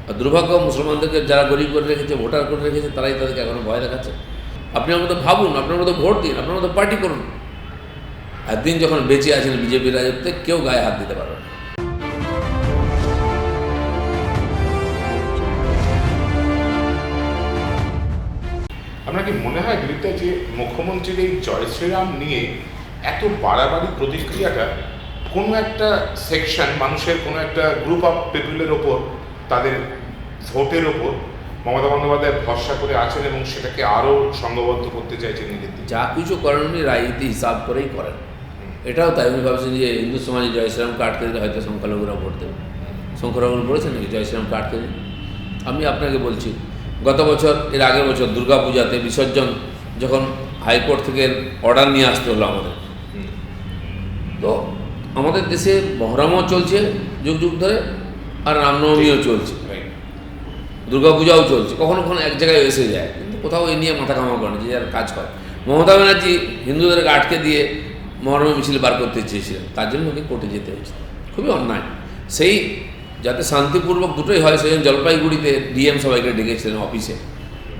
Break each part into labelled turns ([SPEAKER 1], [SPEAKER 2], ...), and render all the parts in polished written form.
[SPEAKER 1] আর দুর্ভাগ্য মুসলমানদেরকে যারা গরিব করে রেখেছে, ভোটার করে রেখেছে, তারাই তাদেরকে এখনো ভয় দেখাচ্ছে। আপনি আমার মতো ভাবুন, আপনার মতো ভোট দিন, আপনার মতো পার্টি করুন। একদিন যখন বেঁচে আছেন বিজেপির রাজত্বে, কেউ গায়ে হাত দিতে পারবে না।
[SPEAKER 2] আপনার কি মনে হয় দিলীপদা যে মুখ্যমন্ত্রীর এই জয় শ্রীরাম নিয়ে এত বাড়াবাড়ি প্রতিক্রিয়াটা কোনো একটা সেকশন মানুষের, কোনো একটা গ্রুপ অফ পিপুলের ওপর, তাদের ভোটের ওপর মমতা বন্দ্যোপাধ্যায় ভরসা করে আছেন এবং সেটাকে আরও সংঘবদ্ধ করতে চাইছেন নিজের দিকে?
[SPEAKER 1] যা কিছু করেন উনি রাজনীতি হিসাব করেই করেন। এটাও তাই, উনি ভাবছেন যে হিন্দু সমাজে জয় শ্রীরামকে আটকে দিলে হয়তো সংখ্যালঘুরা ভোট দেবে। সংখ্যালঘুরা বলেছেন নাকি জয় শ্রীরামকে আটকে দিন? আমি আপনাকে বলছি, গত বছর, এর আগের বছর দুর্গা পূজাতে বিসর্জন যখন হাইকোর্ট থেকে অর্ডার নিয়ে আসতে হলো আমাদের, তো আমাদের দেশে মহরমও চলছে যুগ যুগ ধরে, আর রামনবমীও চলছে, দুর্গাপূজাও চলছে, কখনো কখনো এক জায়গায় এসে যায়, কিন্তু কোথাও এ নিয়ে মাথা কামা করে না, যে যার কাজ করে। মমতা ব্যানার্জি হিন্দুদেরকে আটকে দিয়ে মহরম মিছিল বার করতে চেয়েছিলেন, তার জন্য ওকে কোর্টে যেতে হয়েছে। খুবই অন্যায়। সেই যাতে শান্তিপূর্বক দুটোই হয়, সেজন্য জলপাইগুড়িতে ডিএম সবাইকে ডেকেছিলেন অফিসে,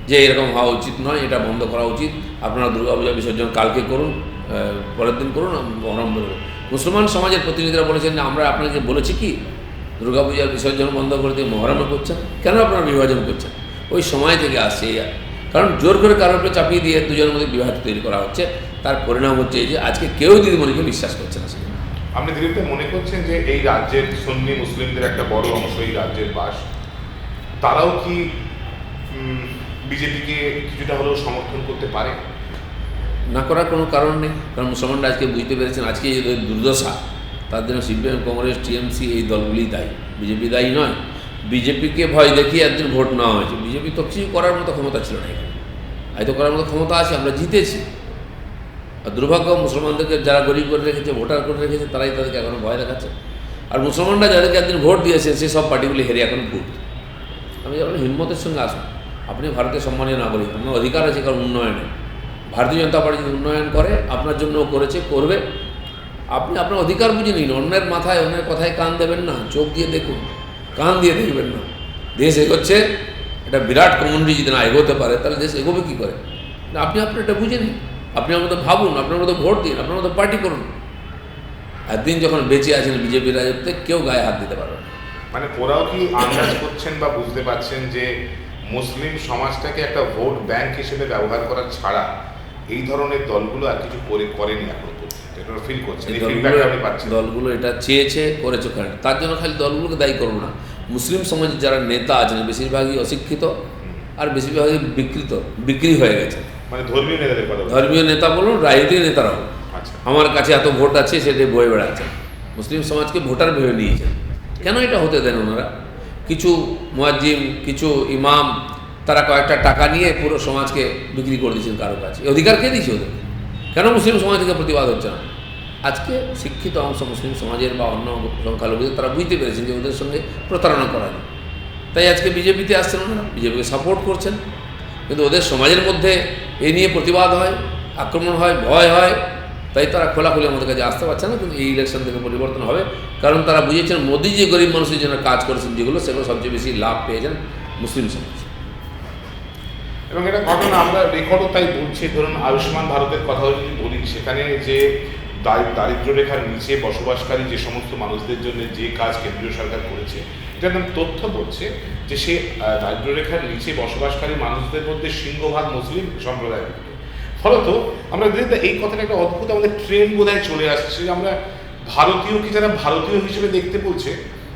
[SPEAKER 1] যে এরকম হওয়া উচিত নয়, এটা বন্ধ করা উচিত, আপনারা দুর্গাপূজা বিসর্জন কালকে করুন, পরের দিন করুন, মহরম বেরোবে। মুসলমান সমাজের প্রতিনিধিরা বলেছেন যে আমরা আপনাকে বলেছি কি দুর্গাপূজার বিসর্জন বন্ধ করে দিয়ে মহরমে করছেন, কেন আপনারা বিভাজন করছেন? ওই সময় থেকে আসছে, কারণ জোর করে কারোর উপরে চাপিয়ে দিয়ে দুজনের মধ্যে বিভাগ তৈরি করা হচ্ছে। তার পরিণাম হচ্ছে এই যে আজকে কেউ দিদিমণিকে বিশ্বাস করছে না।
[SPEAKER 2] আপনি দিলীপদা মনে করছেন যে এই রাজ্যের সুন্নি মুসলিমদের একটা বড় অংশ এই রাজ্যের বাস, তারাও কি বিজেপিকে কিছুটা হলেও সমর্থন করতে পারে?
[SPEAKER 1] না করার কোনো কারণ নেই, কারণ মুসলমানরা আজকে বুঝতে পেরেছেন আজকে এই দুর্দশা, তার জন্য সিপিএম, কংগ্রেস, টিএমসি এই দলগুলি দায়ী, বিজেপি দায়ী নয়। বিজেপিকে ভয় দেখিয়ে একদিন ভোট নেওয়া হয়েছে। বিজেপি তো কিছু করার মতো ক্ষমতা ছিল না এখানে, হয়তো করার মতো ক্ষমতা আছে, আমরা জিতেছি। আর দুর্ভাগ্য মুসলমানদেরকে যারা গরিব করে রেখেছে, ভোটার করে রেখেছে, তারাই তাদেরকে এখনো ভয় দেখাচ্ছে। আর মুসলমানরা যাদেরকে একদিন ভোট দিয়েছে, সেই সব পার্টিগুলি হেরে এখন ভোট। আমি যেমন হিম্মতের সঙ্গে আসুন, আপনি ভারতের সম্মানীয় নাগরিক, আপনার অধিকার আছে কারণ উন্নয়নে। ভারতীয় জনতা পার্টি যদি উন্নয়ন করে, আপনার জন্য করেছে, করবে। আপনি আপনার অধিকার বুঝে নিন, অন্যের মাথায়, অন্যের কথায় কান দেবেন না, চোখ দিয়ে দেখুন, কান দিয়ে দেখবেন না। দেশ এগোচ্ছে, এটা বিরাট কমিউনিটি যদি না এগোতে পারে, তাহলে দেশ এগোবে কী করে? আপনি আপনার এটা বুঝে নিন, আপনি আমার মতো ভাবুন, আপনার মতো ভোট দিন, আপনার মতো পার্টি করুন। একদিন যখন বেঁচে আছেন বিজেপির রাজত্বে, কেউ গায়ে হাত দিতে পারবে না।
[SPEAKER 2] মানে ওরাও কি আন্দাজ করছেন বা বুঝতে পারছেন যে মুসলিম সমাজটাকে একটা ভোট ব্যাংক হিসেবে ব্যবহার করা ছাড়া এই ধরনের দলগুলো আর কিছু করেনি এখন পর্যন্ত, এটা ফিল করছেন? এই ফিডব্যাকটা আপনি পাচ্ছেন?
[SPEAKER 1] দলগুলো এটা চেয়েছে, করেছে, কারণ তার জন্য খালি দলগুলোকে দায়ী করবো না। মুসলিম সমাজের যারা নেতা আছেন, বেশিরভাগই অশিক্ষিত আর বেশিরভাগই বিক্রি হয়ে গেছে।
[SPEAKER 2] মানে ধর্মীয় নেতাদের কথা,
[SPEAKER 1] ধর্মীয় নেতা বলুন, রাজনৈতিক নেতারাও।
[SPEAKER 2] আচ্ছা,
[SPEAKER 1] আমার কাছে এত ভোট আছে সেটাই বয়ে বেড়াচ্ছে, মুসলিম সমাজকে ভোটার ভেবে নিয়েছেন। কেন এটা হতে দেন ওনারা? কিছু মুয়াজ্জিম, কিছু ইমাম, তারা কয়েকটা টাকা নিয়ে পুরো সমাজকে বিক্রি করে দিয়েছেন কারো কাছে। অধিকার কে দিয়েছে ওদের? কেন মুসলিম সমাজ থেকে প্রতিবাদ হচ্ছে না? আজকে শিক্ষিত অংশ মুসলিম সমাজের বা অন্য সংখ্যালঘুদের তারা বুঝতে পেরেছেন যে ওদের সঙ্গে প্রতারণা করা যায়, তাই আজকে বিজেপিতে আসছেন ওনারা, বিজেপিকে সাপোর্ট করছেন। কিন্তু ওদের সমাজের মধ্যে এ নিয়ে প্রতিবাদ হয়, আক্রমণ হয়, ভয় হয়, তাই তারা খোলাখুলি আমাদের কাছে আসতে পারছে না। কিন্তু এই ইলেকশন থেকে পরিবর্তন হবে, কারণ তারা বুঝেছেন মোদী যে গরিব মানুষের জন্য কাজ করেছেন যেগুলো, সেগুলো সবচেয়ে বেশি লাভ পেয়েছেন মুসলিম সমাজ।
[SPEAKER 2] এবং এটা ঘটনা আমরা রেকর্ডও তাই বলছি। ধরুন আয়ুষ্মান ভারতের কথাও যদি বলি, সেখানে যে দারিদ্র্য রেখার নিচে বসবাসকারী যে সমস্ত মানুষদের জন্য যে কাজ কেন্দ্রীয় সরকার করেছে, এটা তথ্য বলছে যে সে দারিদ্র্য রেখার নিচে বসবাসকারী মানুষদের মধ্যে সিংহভাগ মুসলিম সম্প্রদায়। ফলত আমরা দেখতে এই কথাটা একটা অদ্ভুত আমাদের ট্রেন্ড বোধহয় চলে আসছে, আমরা ভারতীয়কে যারা ভারতীয় হিসেবে দেখতে বলছে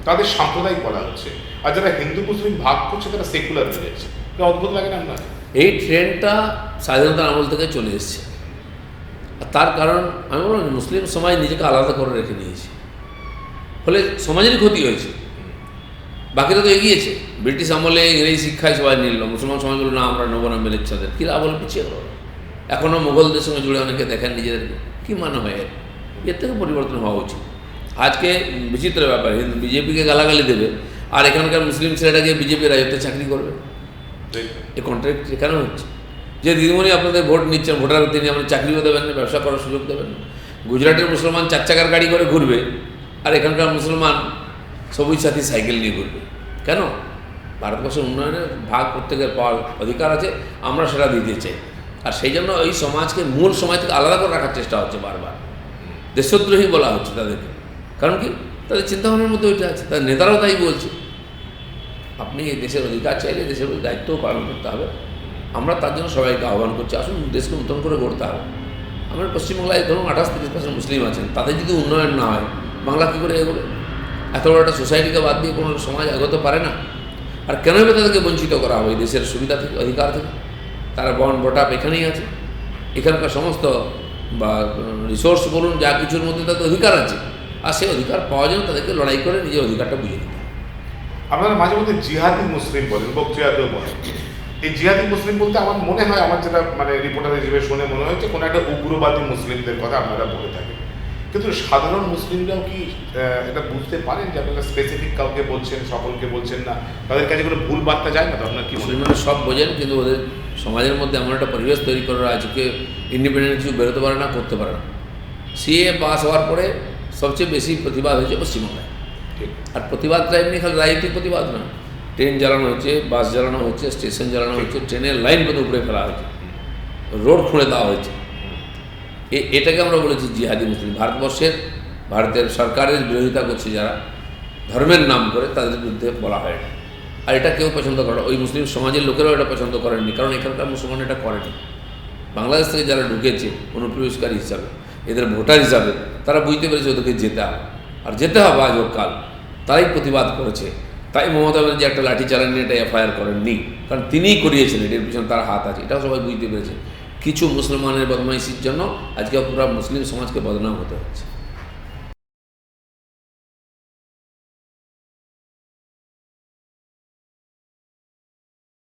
[SPEAKER 2] তাদের সাম্প্রদায়িক বলা হচ্ছে, আর যারা হিন্দু মুসলিম ভাগ করছে তারা সেকুলার হয়ে যাচ্ছে। এটা অদ্ভুত লাগে না আপনার?
[SPEAKER 1] এই ট্রেন্ডটা স্বাধীনতার আমল থেকে চলে এসছে। আর তার কারণ আমি বললাম, মুসলিম সমাজ নিজেকে আলাদা করে রেখে নিয়েছে, ফলে সমাজেরই ক্ষতি হয়েছে। বাকিরা তো এগিয়েছে, ব্রিটিশ আমলে ইংরেজি শিক্ষায় সবাই নিল, মুসলমান সমাজগুলো না আমরা নেবো না, মেরে ইচ্ছাদের কী লাভ হলো, পিছিয়ে গেল। এখনও মুঘলদের সঙ্গে জুড়ে অনেকে দেখেন নিজেদেরকে, কী মানে হয় এর থেকে পরিবর্তন হওয়া উচিত। আজকে বিচিত্র ব্যাপার, বিজেপিকে গালাগালি দেবে আর এখানকার মুসলিম ছেলেটাকে বিজেপি রাজত্বে চাকরি করবে। এই কন্ট্রাক্ট কেন হচ্ছে? যে দিদিমণি আপনাদের ভোট নিচ্ছেন, ভোটার তিনি আপনার চাকরিও দেবেন না, ব্যবসা করার সুযোগ দেবেন না। গুজরাটের মুসলমান 4 চাকার গাড়ি করে ঘুরবে, আর এখানকার মুসলমান সবুজ সাথী সাইকেল নিয়ে ঘুরবে। কেন? ভারতবর্ষের উন্নয়নের ভাগ প্রত্যেকের পাওয়ার অধিকার আছে, আমরা সেটা দিতে চাই। আর সেই জন্য এই সমাজকে মূল সমাজ থেকে আলাদা করে রাখার চেষ্টা হচ্ছে বারবার, দেশদ্রোহী বলা হচ্ছে তাদেরকে। কারণ কি, তাদের চিন্তাভাবনার মধ্যে ওইটা আছে, তাদের নেতারাও তাই বলছে। আপনি এই দেশের অধিকার চাইলে দেশের দায়িত্বও পালন করতে হবে। আমরা তার জন্য সবাইকে আহ্বান করছি, আসুন দেশকে নতুন করে গড়তে হবে। আমাদের পশ্চিমবাংলায় ধরুন 28-30% মুসলিম আছেন, তাদের যদি উন্নয়ন না হয় বাংলা কী করে এগোবে? এত বড় একটা সোসাইটিকে বাদ দিয়ে কোনো সমাজ এগোতে পারে না। আর কেন তাদেরকে বঞ্চিত করা হবে এই দেশের সুবিধা থেকে, অধিকার থেকে? তারা বন বটাপ এখানেই আছে, এখানকার সমস্ত বা রিসোর্স বলুন যা কিছুর মধ্যে তাদের অধিকার আছে, আর সেই অধিকার পাওয়ার জন্য তাদেরকে লড়াই করে নিজের অধিকারটা বুঝে নিতে হবে।
[SPEAKER 2] আপনারা মাঝে মধ্যে জিহাদি মুসলিম বলেন, বক্তৃতাতেও বলেন। এই জিহাদি মুসলিম বলতে আমার মনে হয়, আমার যেটা মানে রিপোর্টার হিসেবে শুনে মনে হয়েছে কোনো একটা উগ্রবাদী মুসলিমদের কথা আপনারা বলে থাকেন। কিন্তু সাধারণ মুসলিমরাও কি এটা বুঝতে পারেন যে আপনারা স্পেসিফিক কাউকে বলছেন, সকলকে বলছেন না? তাদের কাছে কোনো ভুল বার্তা যায় না তো? আপনার কি
[SPEAKER 1] মুসলিমরা সব বোঝেন, কিন্তু ওদের সমাজের মধ্যে এমন একটা পরিবেশ তৈরি করার আজকে ইন্ডিপেন্ডেন্ট কিছু বেরোতে পারে না, করতে পারে না। সিএ পাস হওয়ার পরে সবচেয়ে বেশি প্রতিবাদ হয়েছে পশ্চিমবাংলায়। আর প্রতিবাদটা এমনি খালি রাজনৈতিক প্রতিবাদ না, ট্রেন জ্বালানো হচ্ছে, বাস জ্বালানো হচ্ছে, স্টেশন জ্বালানো হচ্ছে, ট্রেনের লাইন পর্যন্ত উপরে ফেলা হয়েছে, রোড খুঁড়ে দেওয়া হয়েছে। এটাকে আমরা বলেছি জিহাদি মুসলিম। ভারতের সরকারের বিরোধিতা করছে যারা ধর্মের নাম করে, তাদের বিরুদ্ধে বলা হয় না। আর এটা কেউ পছন্দ করে, ওই মুসলিম সমাজের লোকেরাও এটা পছন্দ করেননি, কারণ এখানকার মুসলমান এটা করেনি। বাংলাদেশ থেকে যারা ঢুকেছে অনুপ্রবেশকারী হিসাবে, এদের ভোটার হিসাবে, তারা বুঝতে পেরেছে ওদেরকে যেতে হবে, আর যেতে হবে আজ হোক কাল। তারাই প্রতিবাদ করেছে। তাই মমতা ব্যানার্জি একটা লাঠি চালান এটা এফআইআর করেননি, কারণ তিনিই করিয়েছিলেন, এর পিছনে তার হাত আছে, এটাও সবাই বুঝতে পেরেছে। কিছু মুসলমানের বদমাইশির জন্য আজকে পুরো মুসলিম সমাজকে বদনাম হতে হচ্ছে।